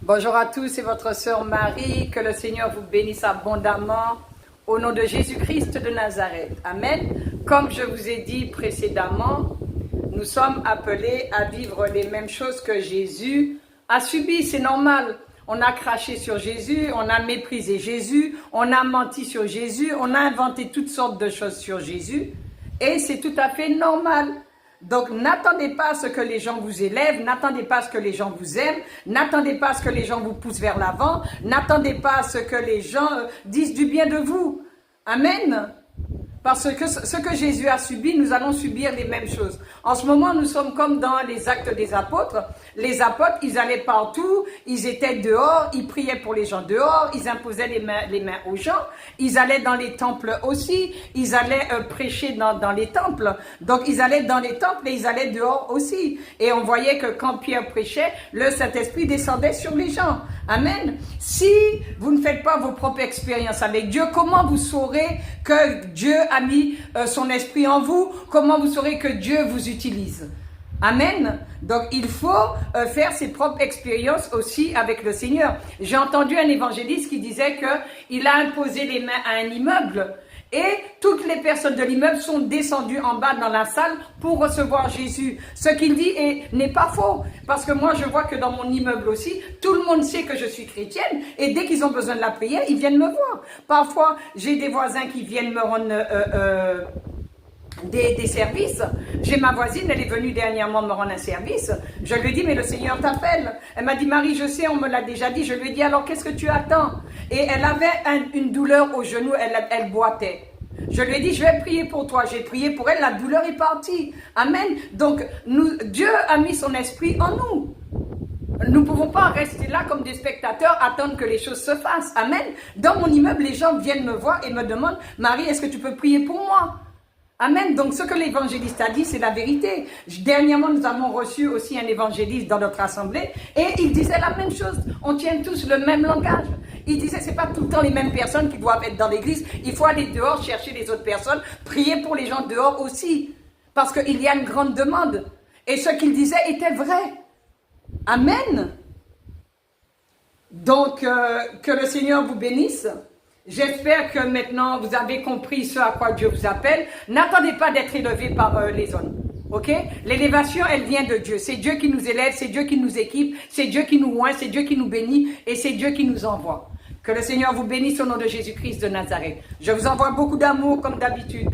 Bonjour à tous, c'est votre sœur Marie, que le Seigneur vous bénisse abondamment au nom de Jésus-Christ de Nazareth. Amen. Comme je vous ai dit précédemment, nous sommes appelés à vivre les mêmes choses que Jésus a subies, c'est normal. On a craché sur Jésus, on a méprisé Jésus, on a menti sur Jésus, on a inventé toutes sortes de choses sur Jésus et c'est tout à fait normal. Donc, n'attendez pas à ce que les gens vous élèvent, n'attendez pas à ce que les gens vous aiment, n'attendez pas à ce que les gens vous poussent vers l'avant, n'attendez pas à ce que les gens disent du bien de vous. Amen. Parce que ce que Jésus a subi, nous allons subir les mêmes choses. En ce moment, nous sommes comme dans les actes des apôtres. Les apôtres, ils allaient partout, ils étaient dehors, ils priaient pour les gens dehors, ils imposaient les mains aux gens, ils allaient dans les temples aussi, ils allaient prêcher dans les temples. Donc, ils allaient dans les temples et ils allaient dehors aussi. Et on voyait que quand Pierre prêchait, le Saint-Esprit descendait sur les gens. Amen. Si vous ne faites pas vos propres expériences avec Dieu, comment vous saurez que Dieu a mis son esprit en vous? Comment vous saurez que Dieu vous utilise? Amen. Donc, il faut faire ses propres expériences aussi avec le Seigneur. J'ai entendu un évangéliste qui disait qu'il a imposé les mains à un immeuble et toutes les personnes de l'immeuble sont descendues en bas dans la salle pour recevoir Jésus. Ce qu'il dit n'est pas faux. Parce que moi, je vois que dans mon immeuble aussi, tout le monde sait que je suis chrétienne. Et dès qu'ils ont besoin de la prière, ils viennent me voir. Parfois, j'ai des voisins qui viennent me rendre des services. J'ai ma voisine, elle est venue dernièrement me rendre un service. Je lui ai dit, mais le Seigneur t'appelle. Elle m'a dit, Marie, je sais, on me l'a déjà dit. Je lui ai dit, alors qu'est-ce que tu attends? Et elle avait une douleur au genou, elle boitait. Je lui ai dit, je vais prier pour toi. J'ai prié pour elle, la douleur est partie. Amen. Donc, Dieu a mis son esprit en nous. Nous ne pouvons pas rester là comme des spectateurs, attendre que les choses se fassent. Amen. Dans mon immeuble, les gens viennent me voir et me demandent, Marie, est-ce que tu peux prier pour moi? Amen. Donc, ce que l'évangéliste a dit, c'est la vérité. Dernièrement, nous avons reçu aussi un évangéliste dans notre assemblée et il disait la même chose. On tient tous le même langage. Il disait, c'est pas tout le temps les mêmes personnes qui doivent être dans l'église. Il faut aller dehors, chercher les autres personnes, prier pour les gens dehors aussi. Parce qu'il y a une grande demande. Et ce qu'il disait était vrai. Amen. Donc, que le Seigneur vous bénisse. J'espère que maintenant vous avez compris ce à quoi Dieu vous appelle. N'attendez pas d'être élevé par les hommes. Ok? L'élévation, elle vient de Dieu. C'est Dieu qui nous élève, c'est Dieu qui nous équipe, c'est Dieu qui nous oint, c'est Dieu qui nous bénit et c'est Dieu qui nous envoie. Que le Seigneur vous bénisse au nom de Jésus-Christ de Nazareth. Je vous envoie beaucoup d'amour comme d'habitude.